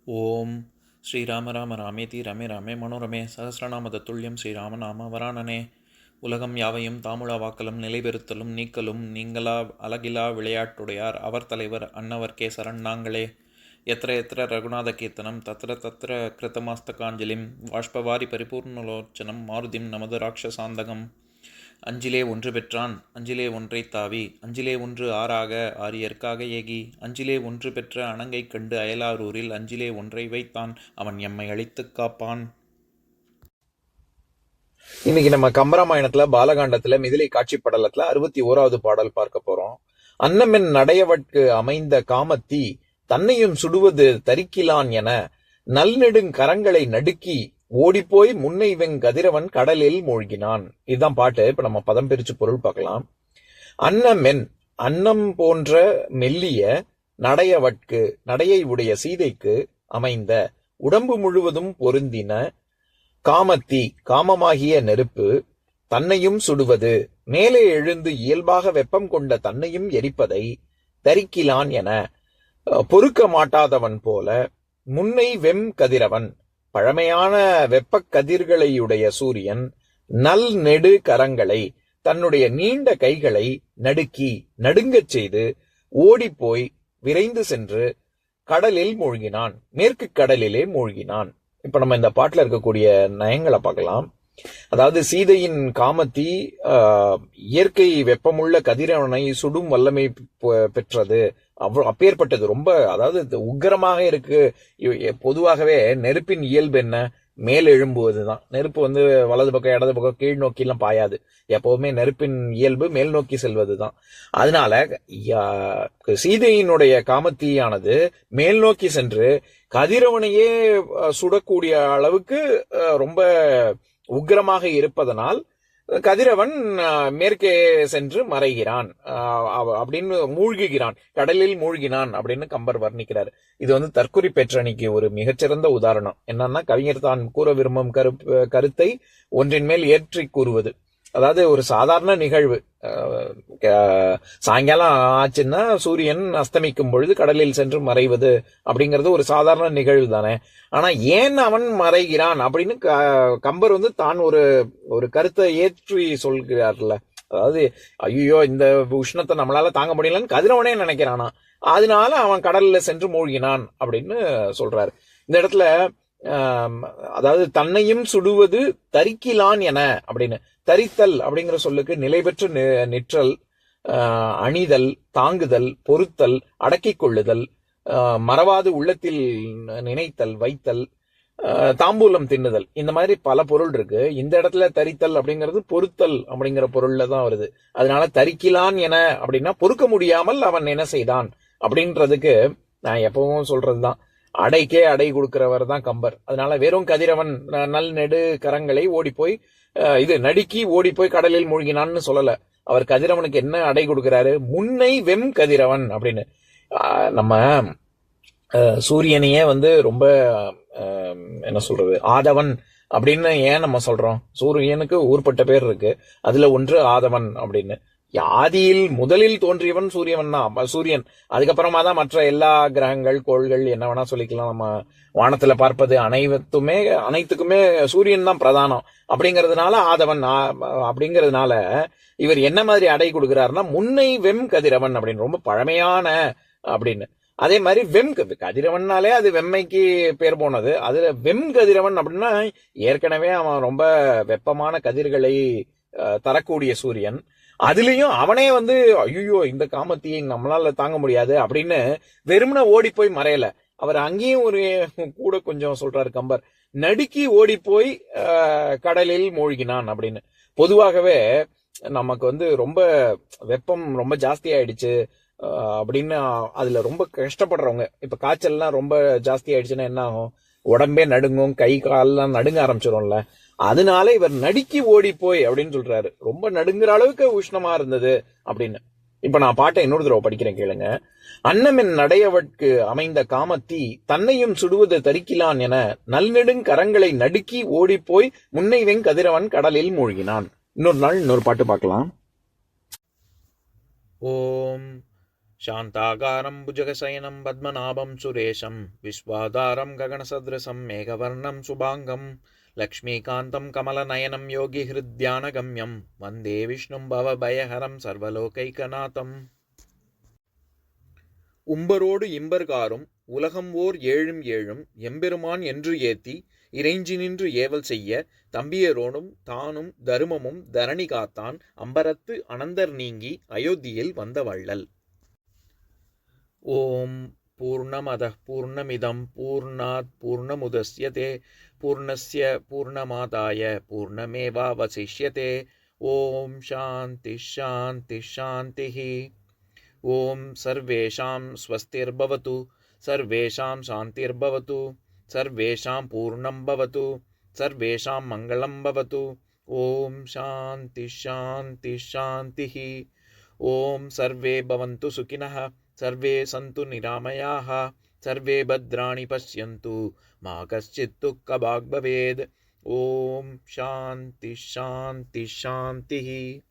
ஓம் ஸ்ரீராம ராம ராமேதி ரமே ராமே மனோரமே சகசிரநாம தத்துல்யம் ஸ்ரீராம நாம வராணனே. உலகம் யாவையும் தாமுழா வாக்கலும் நிலைபெறுத்தலும் நீக்கலும் நீங்களா அழகிலா விளையாட்டுடையார் அவர் தலைவர் அன்னவர் சரண் நாங்களே. எத்திர எத்திர ரகுநாத கீர்த்தனம் தத்திர தத்திர கிருத்தமாஸ்தகாஞ்சலிம் வாஷ்பவாரி பரிபூர்ணலோச்சனம் மாருதிம் நமது ராட்சசாந்தகம். அஞ்சிலே ஒன்று பெற்றான் அஞ்சிலே ஒன்றை தாவி அஞ்சிலே ஒன்று ஆறாக ஆரியர்க்காக ஏகி அஞ்சிலே ஒன்று பெற்ற அணங்கை கண்டு அயலாரூரில் அஞ்சிலே ஒன்றை வைத்தான் அவன் எம்மை அழித்துக் காப்பான். இன்னைக்கு நம்ம கம்பராமாயணத்துல பாலகாண்டத்துல மிதிலை காட்சி படலத்துல 61வது பாடல் பார்க்க போறோம். அன்னமென் நடையவட்கு அமைந்த காமத்தி தன்னையும் சுடுவது தரிக்கிலான் என நல்நெடுங்கரங்களை நடுக்கி ஓடிப்போய் முன்னை கதிரவன் கடலில் மூழ்கினான். இதுதான் பாட்டு. இப்ப நம்ம பதம் பிரிச்சு பொருள் பார்க்கலாம். அன்னமென் அன்னம் போன்ற மெல்லிய நடையவட்கு நடையை உடைய சீதைக்கு அமைந்த உடம்பு முழுவதும் பொருந்தின காமத்தி காமமாகிய நெருப்பு தன்னையும் சுடுவது மேலே எழுந்து இயல்பாக வெப்பம் கொண்ட தன்னையும் எரிப்பதை தரிக்கிலான் என பொறுக்க மாட்டாதவன் போல முன்னை கதிரவன் பழமையான வெப்ப கதிர்களையுடைய சூரியன் நல் நெடு கரங்களை தன்னுடைய நீண்ட கைகளை நடுக்கி நடுங்கச் செய்து ஓடிப்போய் விரைந்து சென்று கடலில் மூழ்கினான், மேற்கு கடலிலே மூழ்கினான். இப்ப நம்ம இந்த பாட்டுல இருக்கக்கூடிய நயங்களை பார்க்கலாம். அதாவது சீதையின் காமத்தி இயற்கை வெப்பமுள்ள கதிரவனை சுடும் வல்லமை பெற்றது, அப்பேற்பட்டது. ரொம்ப அதாவது உக்கிரமாக இருக்கு. பொதுவாகவே நெருப்பின் இயல்பு என்ன? மேல் எழும்புவதுதான். நெருப்பு வலது பக்கம் இடது பக்கம் கீழ் நோக்கி எல்லாம் பாயாது. எப்பவுமே நெருப்பின் இயல்பு மேல் நோக்கி செல்வதுதான். அதனால சீதையினுடைய காமத்தியானது மேல் நோக்கி சென்று கதிரவனையே சுடக்கூடிய அளவுக்கு ரொம்ப உக்கிரமாக இருப்பதனால் கதிரவன் மேற்கே சென்று மறைகிறான் அப்படின்னு மூழ்குகிறான், கடலில் மூழ்கினான் அப்படின்னு கம்பர் வர்ணிக்கிறார். இது தற்குறி பெற்றணிக்கு ஒரு மிகச்சிறந்த உதாரணம். என்னன்னா, கவிஞர் தான் கூற விரும்பும் கருத்தை ஒன்றின் மேல் ஏற்றி கூறுவது. அதாவது ஒரு சாதாரண நிகழ்வு, சாயங்காலம் ஆச்சுன்னா சூரியன் அஸ்தமிக்கும் பொழுது கடலில் சென்று மறைவது அப்படிங்கிறது ஒரு சாதாரண நிகழ்வு தானே. ஆனா ஏன் அவன் மறைகிறான் அப்படின்னு கம்பர் தான் ஒரு கருத்தை ஏற்றி சொல்கிறார்ல. அதாவது ஐயோ இந்த உஷ்ணத்தை நம்மளால தாங்க முடியலன்னு கதிரவனே நினைக்கிறானா, அதனால அவன் கடல்ல சென்று மூழ்கினான் அப்படின்னு சொல்றாரு. இந்த இடத்துல அதாவது தன்னையும் சுடுவது தரிக்கிலான் என அப்படின்னு, தரித்தல் அப்படிங்கிற சொல்லுக்கு நிலை பெற்று நிற்றல், அணிதல், தாங்குதல், பொறுத்தல், அடக்கிக் கொள்ளுதல், மறவாது உள்ளத்தில் நினைத்தல், வைத்தல், தாம்பூலம் தின்னுதல், இந்த மாதிரி பல பொருள் இருக்கு. இந்த இடத்துல தரித்தல் அப்படிங்கிறது பொறுத்தல் அப்படிங்கிற பொருள்ல தான் வருது. அதனால தரிக்கிலான் என அப்படின்னா பொறுக்க முடியாமல் அவன் என்ன செய்தான் அப்படின்றதுக்கு நான் எப்பவும் சொல்றதுதான், அடைக்கே அடை கொடுக்கிறவர் தான் கம்பர். அதனால வெறும் கதிரவன் நல் நெடு கரங்களை ஓடிப்போய் நடுக்கி ஓடிப்போய் கடலில் மூழ்கினான்னு சொல்லல. அவர் கதிரவனுக்கு என்ன அடை கொடுக்கிறாரு? முன்னை கதிரவன் அப்படின்னு. நம்ம சூரியனையே ரொம்ப என்ன சொல்றது, ஆதவன் அப்படின்னு ஏன் நம்ம சொல்றோம்? சூரியனுக்கு ஊர்பட்ட பேர் இருக்கு, அதுல ஒன்று ஆதவன் அப்படின்னு. ஆதியில் முதலில் தோன்றியவன் சூரியன். அதுக்கப்புறமா தான் மற்ற எல்லா கிரகங்கள், கோள்கள், என்ன வேணா சொல்லிக்கலாம். நம்ம வானத்துல பார்ப்பது அனைத்துக்குமே சூரியன் தான் பிரதானம். அப்படிங்கறதுனால ஆதவன் அப்படிங்கறதுனால இவர் என்ன மாதிரி அடை கொடுக்கிறாருன்னா, முன்னை கதிரவன் அப்படின்னு, ரொம்ப பழமையான அப்படின்னு. அதே மாதிரி கதிரவன்னாலே அது வெம்மைக்கு பேர் போனது. அதுல கதிரவன் அப்படின்னா ஏற்கனவே அவன் ரொம்ப வெப்பமான கதிர்களை தரக்கூடிய சூரியன். அதுலயும் அவனே ஐயோ இந்த காமத்தியை நம்மளால தாங்க முடியாது அப்படின்னு வெறுமன ஓடி போய் மறையல. அவர் அங்கேயும் ஒரு கூட கொஞ்சம் சொல்றாரு கம்பர், நடுக்கி ஓடி போய் கடலில் மூழ்கினான் அப்படின்னு. பொதுவாகவே நமக்கு ரொம்ப வெப்பம் ரொம்ப ஜாஸ்தி ஆயிடுச்சு அப்படின்னு அதுல ரொம்ப கஷ்டப்படுறவங்க, இப்ப காய்ச்சல்லாம் ரொம்ப ஜாஸ்தி ஆயிடுச்சுன்னா என்ன ஆகும்? உடம்பே நடுங்கும், கை கால்லாம் நடுங்க ஆரம்பிச்சிடும்ல. அதனால இவர் நடுக்கி ஓடி போய் அப்படின்னு சொல்றாரு. ரொம்ப நடுங்குற அளவுக்கு உஷ்ணமா இருந்தது அப்படின்னு. இப்ப நான் பாட்டை இன்னொரு தடவை படிக்கிறேன், கேளுங்க. அன்னமென் நடையவட்கு அமைந்த காமத்தி தன்னையும் சுடுவது தரிக்கிலான் என நல்நெடுங்கரங்களை நடுக்கி ஓடி போய் முன்னை கதிரவன் கடலில் மூழ்கினான். இன்னொரு நாள் இன்னொரு பாட்டு பார்க்கலாம். ஓம் शान्ताकारं भुजगशयनं पद्मनाभं सुरेशं विश्वाधारं गगनसदृशं मेघवर्णं शुभाङ्गं लक्ष्मीकान्तं कमलनयनं योगिहृद्यानगम्यं वन्दे विष्णुं भवभयहरं सर्वलोकैकनाथम्. உம்பரோடு இம்பர்காரும் உலகம் ஓர் ஏழும் ஏழும் எம்பெருமான் என்று ஏத்தி இறைஞ்சி நின்று ஏவல் செய்ய தம்பியரோடும் தானும் தருமமும் தரணி காத்தான் அம்பரத்து அனந்தர் நீங்கி அயோத்தியில் வந்த வள்ளல். ஓம் பூர்ணமதः பூர்ணமிதம் பூர்ணாத் பூர்ணமுதஸ்யதே பூர்ணஸ்ய பூர்ணமாதாய பூர்ணமேவாவசிஷ்யதே. ஓம் சாந்தி சாந்தி சாந்திஹி. ஓம் சர்வேஷாம் ஸ்வஸ்திர்பவது சர்வேஷாம் சாந்திர்பவது சர்வேஷாம் பூர்ணம் பவது சர்வேஷாம் மங்களம் பவது. ஓம் சாந்தி சாந்தி சாந்திஹி. ஓம் சர்வே பவந்து சுகினः சர்வே சந்து நிராமயாः சர்வே பத்ராணி பஷ்யந்து மா கஷ்சித் துக்கபாக் பவேத். ஓம் சாந்தி சாந்தி சாந்திஹி.